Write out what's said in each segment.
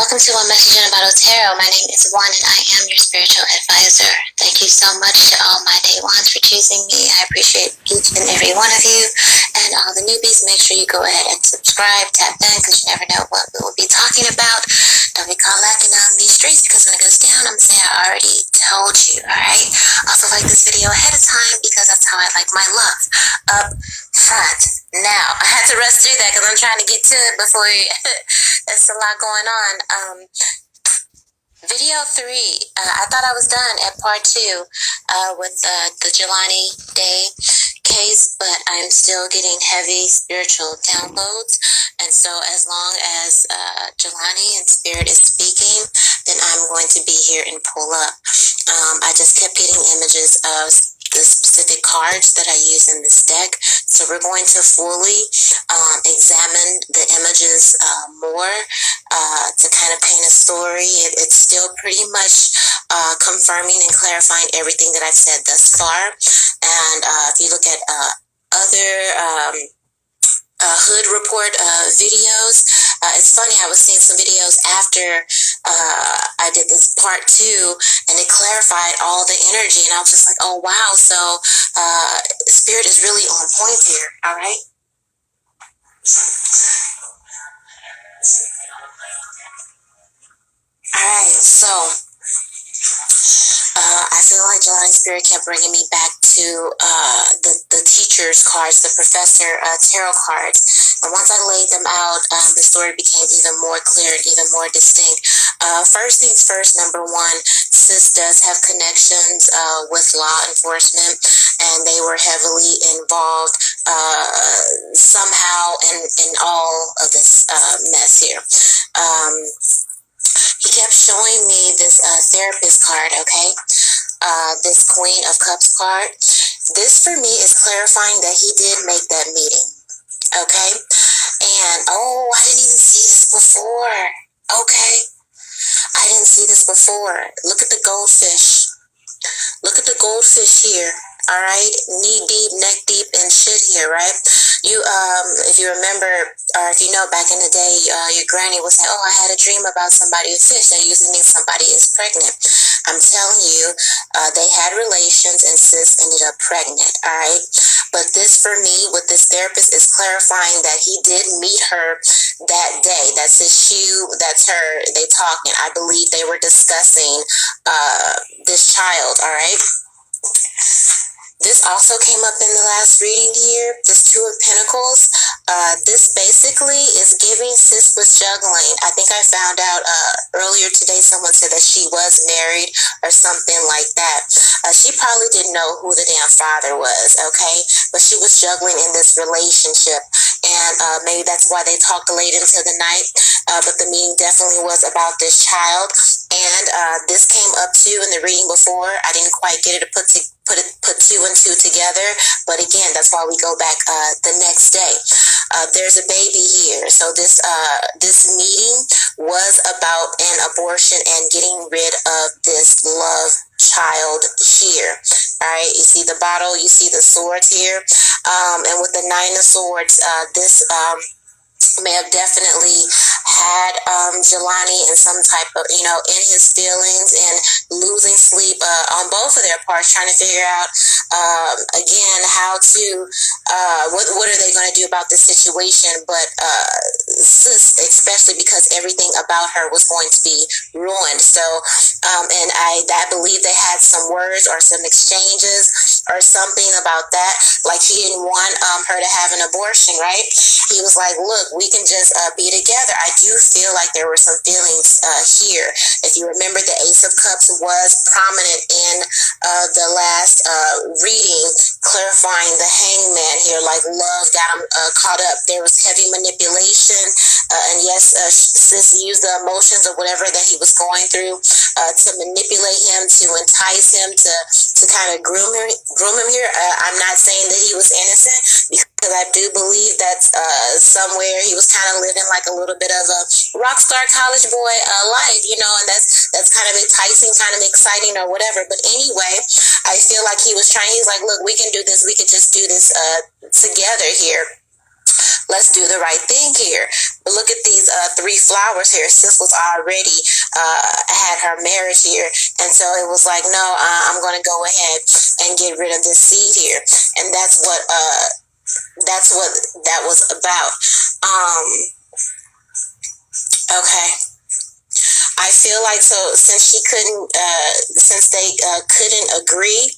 Welcome to One Message in a Bottle Tarot. My name is Juan and I am your spiritual advisor. Thank you so much to all my day ones for choosing me. I appreciate each and every one of you. And all the newbies, make sure you go ahead and subscribe, tap in, because you never know what we will be talking about. Don't be caught lacking on these streets, because when it goes down, I'm saying I already told you, alright? Also like this video ahead of time, because that's how I like my love. Up front. Now, I had to rush through that because I'm trying to get to it before there's a lot going on. Video 3, I thought I was done at part 2 with the Jelani Day case, but I'm still getting heavy spiritual downloads. And so as long as Jelani and Spirit is speaking, then I'm going to be here and pull up. I just kept getting images of the specific cards that I use in this deck. So we're going to fully examine the images more to kind of paint a story. It's still pretty much confirming and clarifying everything that I've said thus far. And if you look at other hood report videos, it's funny, I was seeing some videos after I did this part 2, and it clarified all the energy, and I was just like, oh wow, so Spirit is really on point here. All right. So I feel like Jelani Spirit kept bringing me back to the teacher's cards, the professor tarot cards. And once I laid them out, the story became even more clear and even more distinct. First things first, number one, sis does have connections with law enforcement, and they were heavily involved somehow in all of this mess here. He kept showing me this therapist card, okay? This Queen of Cups card. This for me is clarifying that he did make that meeting, okay? And, oh, I didn't even see this before, okay? I didn't see this before. Look at the goldfish. Look at the goldfish here. All right, knee deep, neck deep, and shit here, right? You, if you remember, or if you know, back in the day, your granny would say, "Oh, I had a dream about somebody with fish." That usually means somebody is pregnant. I'm telling you, they had relations, and sis ended up pregnant. All right, but this for me, with this therapist, is clarifying that he did meet her that day. That's his shoe. That's her. They talking. I believe they were discussing this child. All right. This also came up in the last reading here, this Two of Pentacles. This basically is giving sis was juggling. I think I found out earlier today someone said that she was married or something like that. She probably didn't know who the damn father was, okay? But she was juggling in this relationship. And maybe that's why they talked late into the night. But the meeting definitely was about this child. And this came up too in the reading before. I didn't quite get it to put 2 and 2 together, but again, that's why we go back the next day. There's a baby here, so this meeting was about an abortion and getting rid of this love child here. All right, you see the bottle, you see the swords here, and with the 9 of swords, this may have definitely had Jelani in some type of, in his feelings and losing sleep on both of their parts, trying to figure out, again, how to, what are they going to do about this situation, but sis, especially because everything about her was going to be ruined. So, and I believe they had some words or some exchanges or something about that, like he didn't want her to have an abortion, right? He was like, look, we can just be together. I do feel like there were some feelings here. If you remember, the Ace of Cups was prominent in the last reading, clarifying the Hangman here, like love got him caught up. There was heavy manipulation, and yes, sis used the emotions or whatever that he was going through to manipulate him, to entice him, to kind of groom him here. I'm not saying that he was innocent, because I do believe that somewhere he was kind of living like a little bit of a rock star college boy life, and that's kind of enticing, kind of exciting or whatever. But anyway, I feel like he was trying, he's like, look, we can do this, we could just do this together here. Let's do the right thing here. But look at these three flowers here. Sis was already had her marriage here, and so it was like, no, I'm going to go ahead and get rid of this seed here, and that's what that was about. Okay. I feel like, so since she couldn't, since they couldn't agree,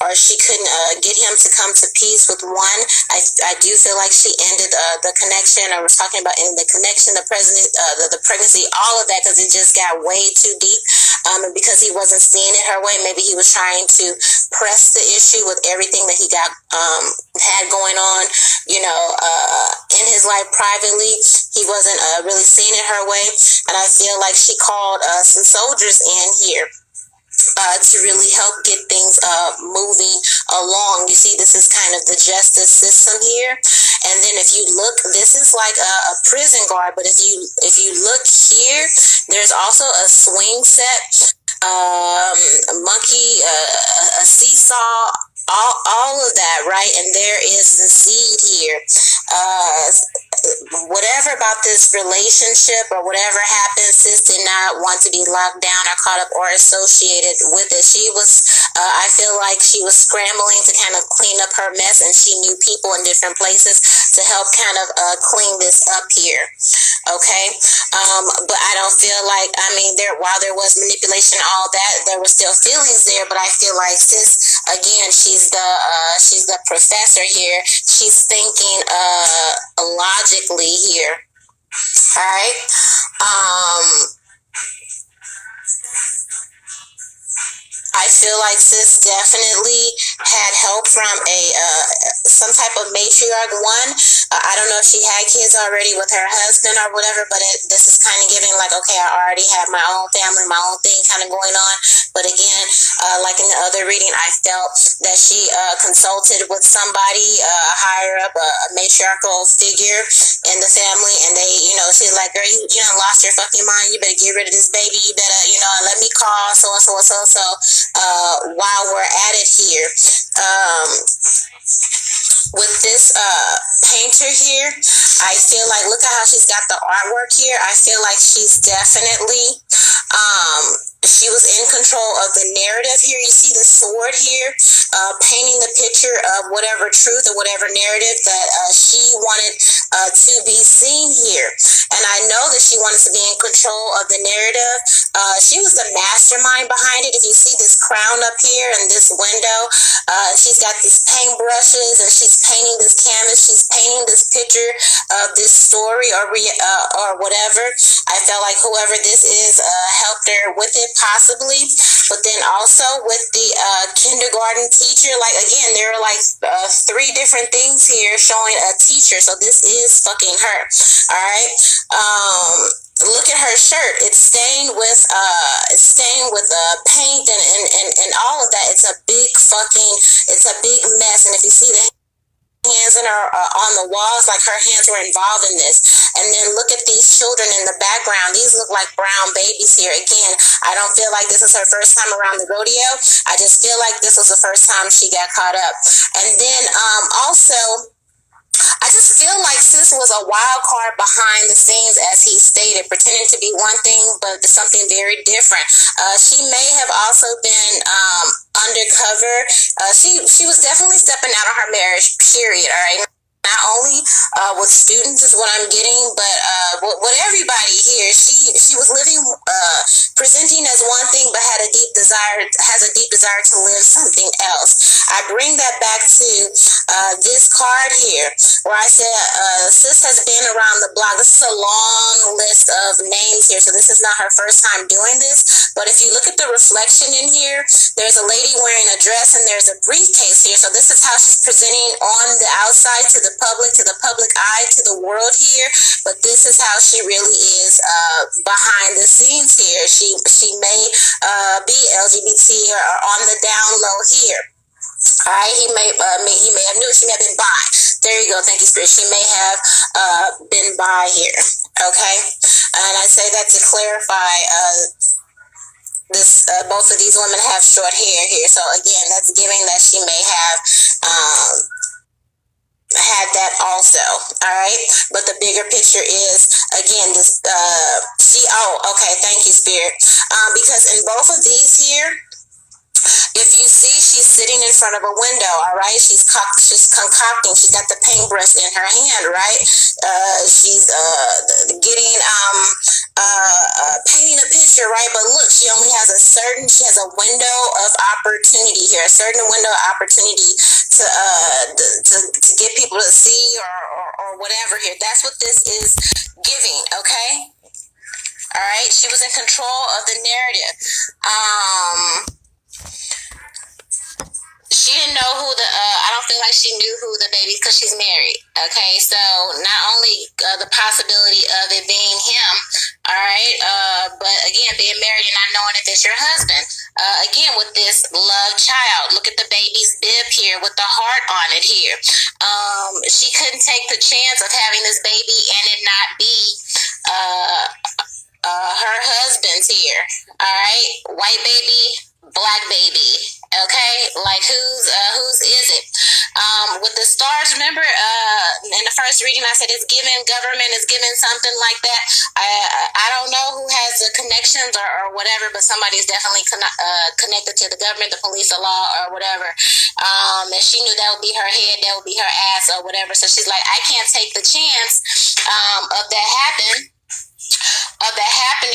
or she couldn't get him to come to peace with one, I do feel like she ended the connection. I was talking about ending the connection, the pregnancy, all of that, because it just got way too deep. And because he wasn't seeing it her way, maybe he was trying to press the issue with everything that he got had going on, in his life privately. He wasn't really seeing it her way, and I feel like she called some soldiers in here to really help get things moving along. You see, this is kind of the justice system here. And then if you look, this is like a prison guard, but if you look here, there's also a swing set, a monkey, a seesaw, all of that, right? And there is the seed here. Whatever about this relationship or whatever happened, sis did not want to be locked down or caught up or associated with it. She was, I feel like she was scrambling to kind of clean up her mess, and she knew people in different places to help kind of clean this up here. Okay. But I don't feel like, while there was manipulation, all that, there were still feelings there, but I feel like sis, again, she's the professor here. She's thinking logically here. All right. I feel like sis definitely had help from some type of matriarch. One, I don't know if she had kids already with her husband or whatever, but this is kind of giving like, okay, I already have my own family, my own thing kind of going on. But again, like in the other reading, I felt that she consulted with somebody higher up, a matriarchal figure in the family, and they, she's like, girl, you lost your fucking mind. You better get rid of this baby. You better, let me call so and so and so and so. While we're at it here, with this painter here, I feel like, look at how she's got the artwork here. I feel like she's definitely she was in control of the narrative here. You see the sword here, painting the picture of whatever truth or whatever narrative that she wanted to be seen here. And I know that she wanted to be in control of the narrative. She was the mastermind behind it. If you see this crown up here and this window, she's got these paintbrushes and she's painting this canvas. She's painting this picture of this story or whatever. I felt like whoever this is helped her with it, possibly. But then also with the kindergarten teacher, like, again, there are like three different things here showing a teacher. So this is fucking her. All right. Look at her shirt. It's stained with paint and all of that. It's a big mess. And if you see the hands in her on the walls, like her hands were involved in this. And then look at these children in the background. These look like brown babies here. Again, I don't feel like this is her first time around the rodeo. I just feel like this was the first time she got caught up. And then also, I just feel like sis was a wild card behind the scenes, as he stated, pretending to be one thing, but something very different. She may have also been undercover. She was definitely stepping out on her marriage, period. All right. Not only with students is what I'm getting, but with everybody here. She was living, presenting as one thing, but has a deep desire to live something else. I bring that back to this card here, where I said sis has been around the block. This is a long list of names here, so this is not her first time doing this. But if you look at the reflection in here, there's a lady wearing a dress and there's a briefcase here. So this is how she's presenting on the outside to the public eye, to the world here. But this is how she really is behind the scenes here. She may be LGBT or on the down low here. All right, she may have been bi. There you go. Thank you, Spirit. She may have been bi here. Okay, and I say that to clarify. Both of these women have short hair here, so again, that's giving that she may have had that also also. All right, but the bigger picture is, again, this okay, thank you, Spirit. Because in both of these here, if you see, she's sitting in front of a window, all right? She's concocting. She's got the paintbrush in her hand, right? She's getting painting a picture, right? But look, she has a window of opportunity here, a certain window of opportunity to get people to see or whatever here. That's what this is giving, okay? All right, she was in control of the narrative. She didn't know who I don't feel like she knew who the baby, because she's married. Okay, so not only the possibility of it being him, all right, but again, being married and not knowing if it's your husband. Again, with this love child, look at the baby's bib here with the heart on it here. She couldn't take the chance of having this baby and it not be her husband's here. All right, white baby, black baby. Okay, like whose is it? With the stars, remember in the first reading I said it's given government, is given something like that. I don't know who has the connections or whatever, but somebody is definitely connected to the government, the police, the law, or whatever. And she knew that would be her head, that would be her ass, or whatever. So she's like, I can't take the chance of that happening.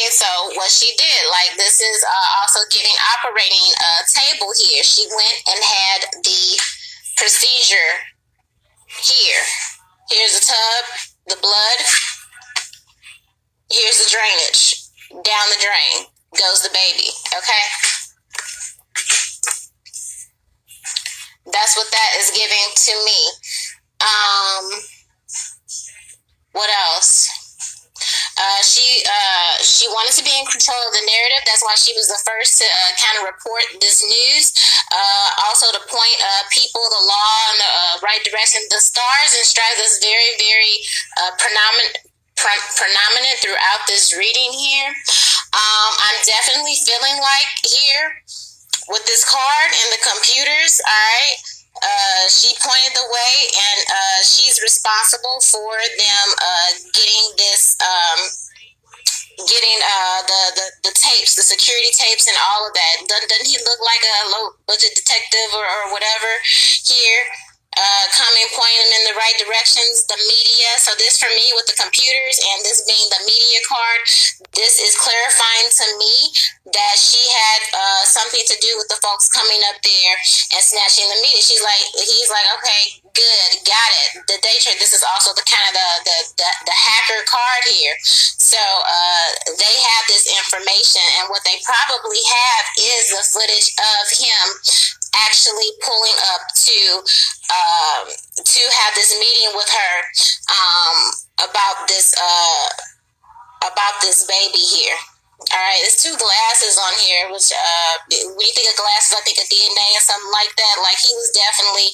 So what she did, like, this is also giving operating table here. She went and had the procedure here. Here's the tub, the blood. Here's the drainage. Down the drain goes the baby. Okay, that's what that is giving to me. What else? She wanted to be in control of the narrative. That's why she was the first to kind of report this news. Also to point people, the law, in the right direction. The stars and stripes is very, very predominant throughout this reading here. I'm definitely feeling like here with this card and the computers, all right, she pointed the way, and she's responsible for them getting this, the tapes, the security tapes, and all of that. Doesn't he look like a low budget detective or whatever here? Coming, pointing them in the right directions. The media. So this for me with the computers, and this being the media card, this is clarifying to me that she had something to do with the folks coming up there and snatching the media. He's like, okay, good, got it. The day trade. This is also the kind of the hacker card here. So they have this information, and what they probably have is the footage of him actually pulling up to have this meeting with her about this baby here. All right, there's two glasses on here, which when you think of glasses, I think of DNA or something like that. Like, he was definitely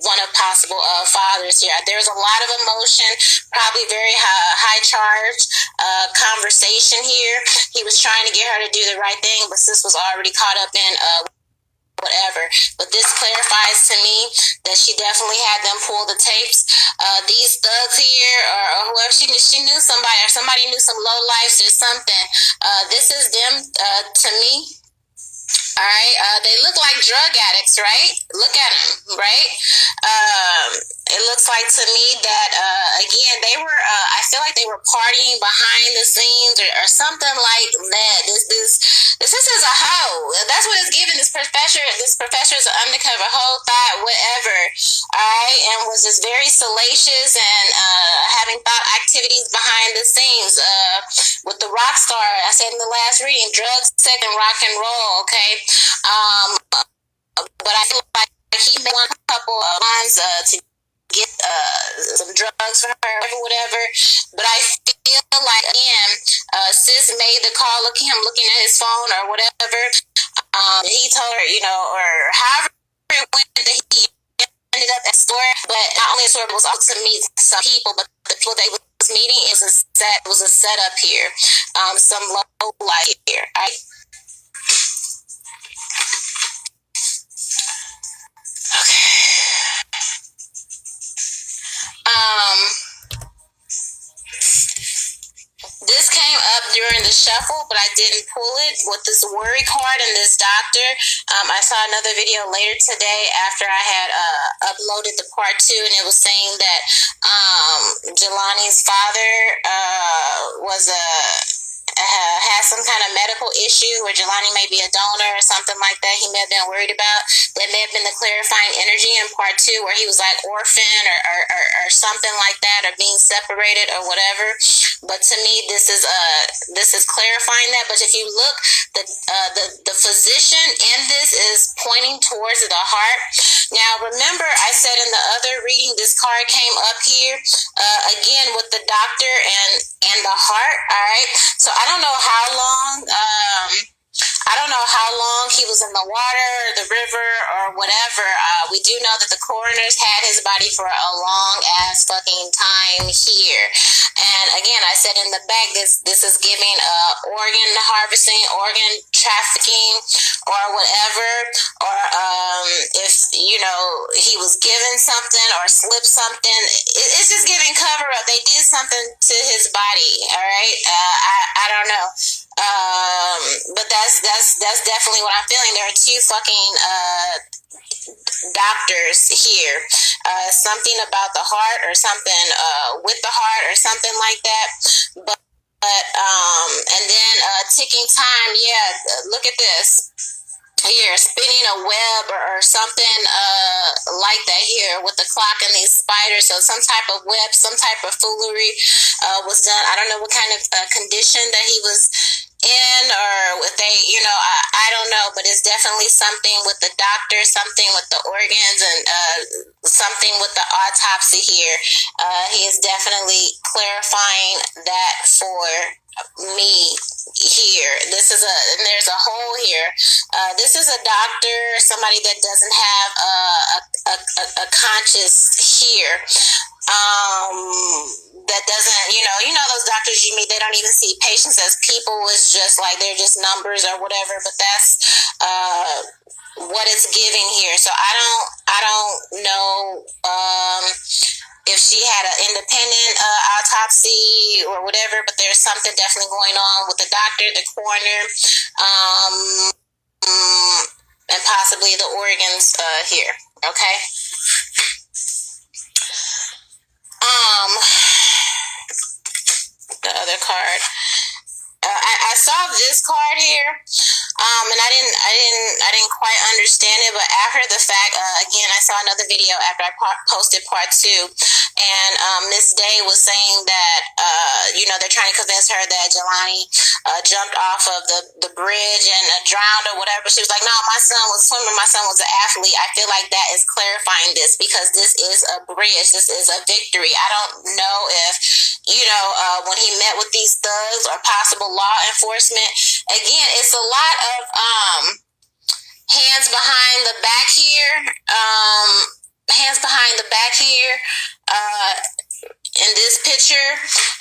one of possible fathers here. There's a lot of emotion, probably very high charge conversation here. He was trying to get her to do the right thing, but sis was already caught up in whatever. But this clarifies to me that she definitely had them pull the tapes. These thugs here, or whoever, she knew somebody, or somebody knew some low lifes or something. This is them to me. All right, they look like drug addicts, right? Look at them, right? It looks like to me that again, they were. I feel like they were partying behind the scenes or something like that. This is a hoe. That's what it's giving. This professor is an undercover hoe, thought whatever. All right, and was just very salacious and having thought activities behind the scenes. With the rock star, I said in the last reading, drugs, sex, and rock and roll. Okay, but I feel like he made one couple of lines to get some drugs for her or whatever. But I feel like, again, sis made the call, look at him looking at his phone or whatever. He told her, or however it went, that he ended up at a store. But not only a store, but was also to meet some people, but the people they was meeting was a setup here. Some low light here. Right? Okay. during the shuffle, but I didn't pull it with this worry card and this doctor. I saw another video later today after I had uploaded the part 2, and it was saying that Jelani's father was has some kind of medical issue where Jelani may be a donor or something like that. He may have been worried about. That may have been the clarifying energy in part 2 where he was like orphan or something like that, or being separated or whatever. But to me, this is clarifying that. But if you look, the physician in this is pointing towards the heart. Now, remember, I said in the other reading, this card came up here again with the doctor and the heart. All right. So I don't know how long. He was in the water, the river, or whatever. We do know that the coroners had his body for a long ass fucking time here. And again, I said in the back, this is giving organ harvesting, organ trafficking, or whatever. Or if he was given something or slipped something, it's just giving cover up. They did something to his body. All right. I don't know. But that's definitely what I'm feeling. There are two fucking doctors here. Something about the heart or something with the heart or something like that. But and then ticking time. Yeah, look at this. Here, spinning a web or something like that here with the clock and these spiders. So some type of web, some type of foolery was done. I don't know what kind of condition that he was in, or if they, I don't know, but it's definitely something with the doctor, something with the organs, and something with the autopsy here. He is definitely clarifying that for me here. And there's a hole here. This is a doctor, somebody that doesn't have a conscious here. That doesn't, those doctors you meet, they don't even see patients as people. It's just like they're just numbers or whatever. But that's what it's giving here. So I don't know if she had an independent autopsy or whatever, but there's something definitely going on with the doctor, the coroner, and possibly the organs here. Okay. The other card. I saw this card here, and I didn't quite understand it. But after the fact, again, I saw another video after I posted part 2, and Miss Day was saying that they're trying to convince her that Jelani jumped off of the bridge and drowned or whatever. She was like, "No, my son was swimming. My son was an athlete." I feel like that is clarifying this, because this is a bridge. This is a victory. I don't know if when he met with these thugs or possible law enforcement. Again, it's a lot of hands behind the back here. In this picture.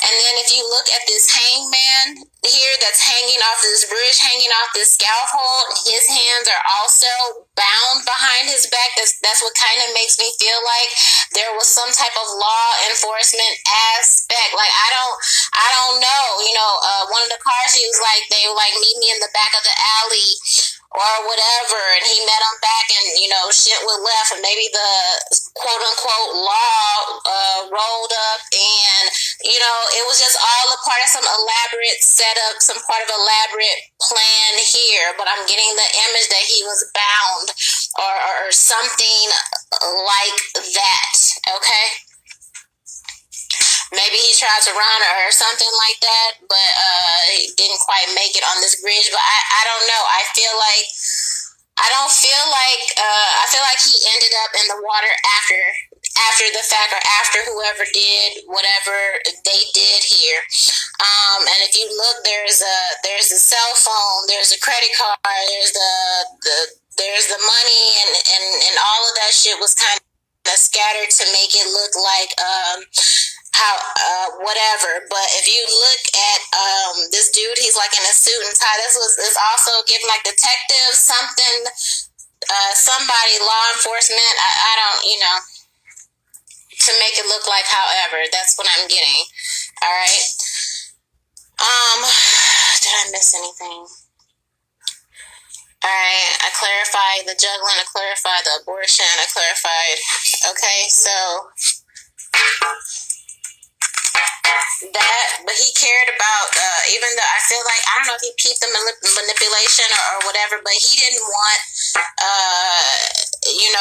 And then if you look at this hangman here that's hanging off this bridge, hanging off this scaffold, his hands are also bound behind his back. That's what kind of makes me feel like there was some type of law enforcement aspect. Like, I don't know. One of the cars, he was like, they were like, meet me in the back of the alley or whatever, and he met him back, and shit went left, and maybe the quote unquote law rolled up, and it was just all a part of some elaborate setup, some part of elaborate plan here. But I'm getting the image that he was bound or something like that. Okay. Maybe he tried to run or something like that, but he didn't quite make it on this bridge. But I don't know. I feel like he ended up in the water after the fact, or after whoever did whatever they did here. And if you look, there's a cell phone, there's a credit card, there's the money, and all of that shit was kind of scattered to make it look like whatever. But if you look at this dude, he's like in a suit and tie. This is also giving like detective something, somebody, law enforcement. I don't, to make it look like however. That's what I'm getting. All right. I miss anything? Alright, I clarified the juggling, I clarified the abortion, I clarified. Okay, so that, but he cared about, even though I feel like, I don't know if he kept the manipulation or whatever, but he didn't want,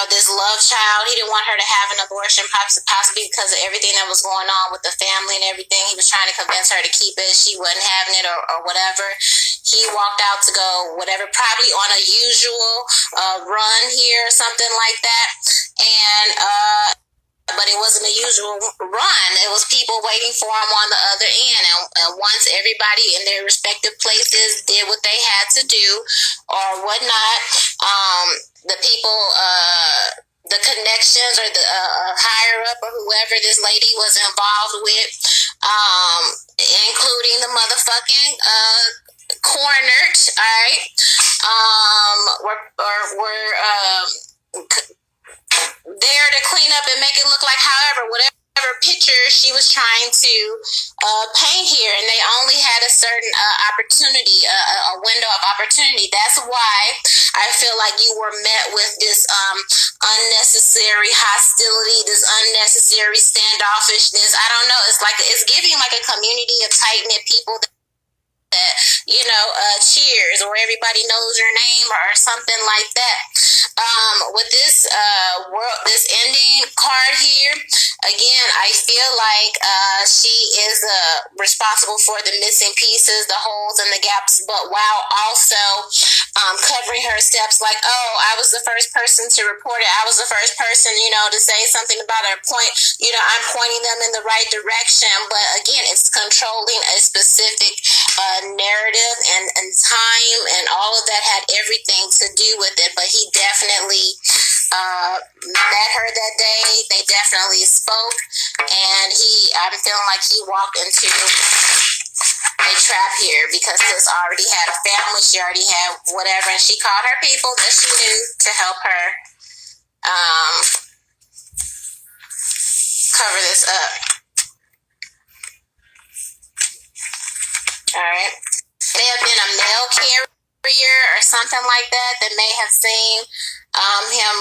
this love child. He didn't want her to have an abortion, possibly because of everything that was going on with the family and everything. He was trying to convince her to keep it. She wasn't having it or whatever. He walked out to go whatever, probably on a usual run here or something like that. And, but it wasn't a usual run. It was people waiting for him on the other end. And once everybody in their respective places did what they had to do or whatnot, the people, the connections or the higher up or whoever this lady was involved with, including the motherfucking coroner, all right, were there to clean up and make it look like whatever picture she was trying to paint here, and they only had a certain opportunity, a window of opportunity. That's why I feel like you were met with this unnecessary hostility, this unnecessary standoffishness. I don't know. It's giving like a community of tight-knit people that cheers or everybody knows your name or something like that. With this this ending card here, again, I feel like she is responsible for the missing pieces, the holes and the gaps, but while also covering her steps, like, oh, I was the first person to report it. I was the first person, to say something about her point. I'm pointing them in the right direction, but again, it's controlling a specific narrative and time, and all of that had everything to do with it. But he definitely met her that day. They definitely spoke, and I'm feeling like he walked into a trap here because this already had a family. She already had whatever, and she called her people that she knew to help her cover this up. All right. May have been a mail carrier or something like that may have seen him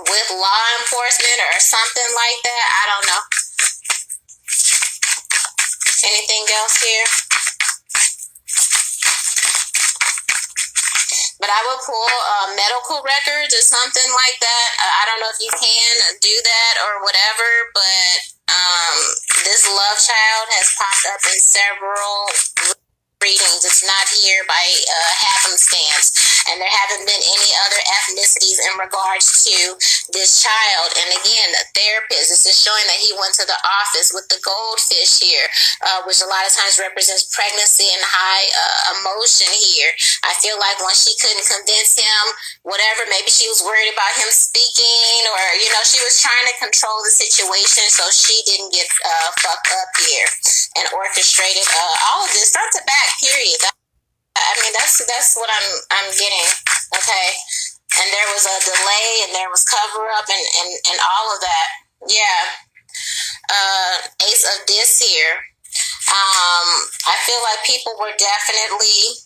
with law enforcement or something like that. I don't know. Anything else here? But I would pull medical records or something like that. I don't know if you can do that or whatever, but this love child has popped up in several readings. It's not here by happenstance, and there haven't been any other ethnicities in regards to this child. And again, the therapist, this is showing that he went to the office with the goldfish here, which a lot of times represents pregnancy and high emotion here. I feel like when she couldn't convince him, whatever, maybe she was worried about him speaking, or she was trying to control the situation so she didn't get fucked up here and orchestrated all of this front to back, period. I mean, that's what I'm getting. Okay, and there was a delay, and there was cover up, and all of that. Yeah. Ace of Discs here. I feel like people were definitely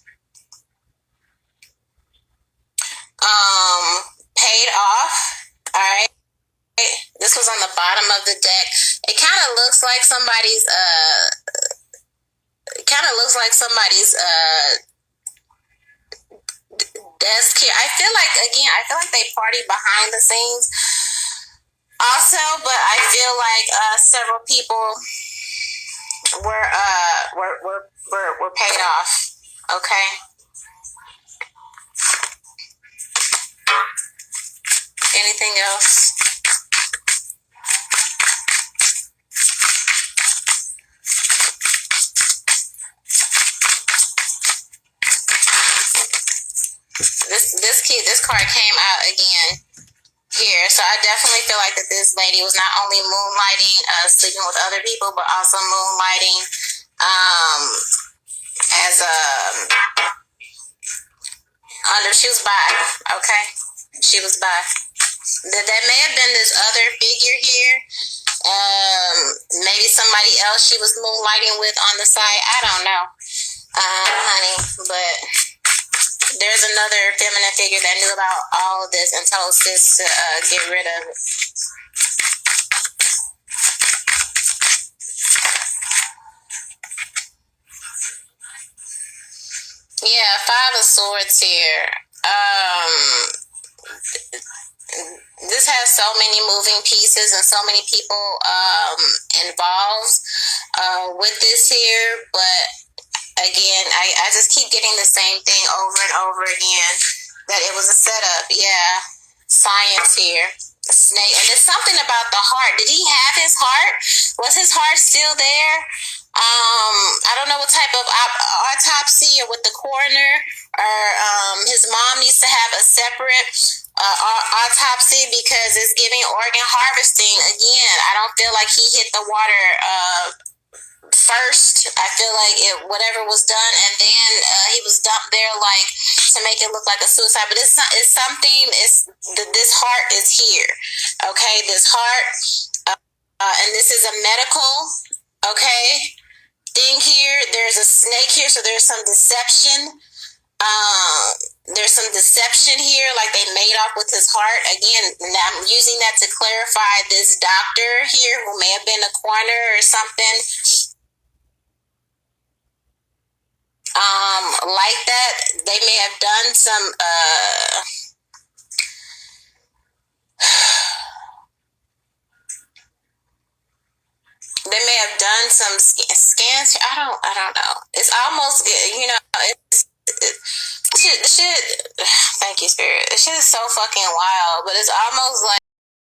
paid off. All right. This was on the bottom of the deck. It kind of looks like somebody's desk here. I feel like they party behind the scenes also, but I feel like several people were paid off. Okay. Anything else? This card came out again here, so I definitely feel like that this lady was not only moonlighting, sleeping with other people, but also moonlighting as she was bi. Okay, she was bi. That may have been this other figure here. maybe somebody else she was moonlighting with on the side. I don't know, honey. But there's another feminine figure that knew about all of this and told sis to get rid of it. Yeah, Five of Swords here. This has so many moving pieces and so many people involved with this here, but again, I just keep getting the same thing over and over again, that it was a setup. Yeah, science here. Snake, and it's something about the heart. Did he have his heart? Was his heart still there? I don't know what type of autopsy or with the coroner, or his mom needs to have a separate autopsy because it's giving organ harvesting. Again, I don't feel like he hit the water first. I feel like whatever was done, and then he was dumped there, like to make it look like a suicide. But it's something. This heart is here. Okay, this heart, and this is a medical. Okay. Thing here, there's a snake here, so there's some deception. There's some deception here, like they made off with his heart. Again, I'm using that to clarify this doctor here, who may have been a coroner or something like that. They may have done some they may have done some scans. I don't know. It's almost, shit. Thank you, Spirit. This shit is so fucking wild, but it's almost like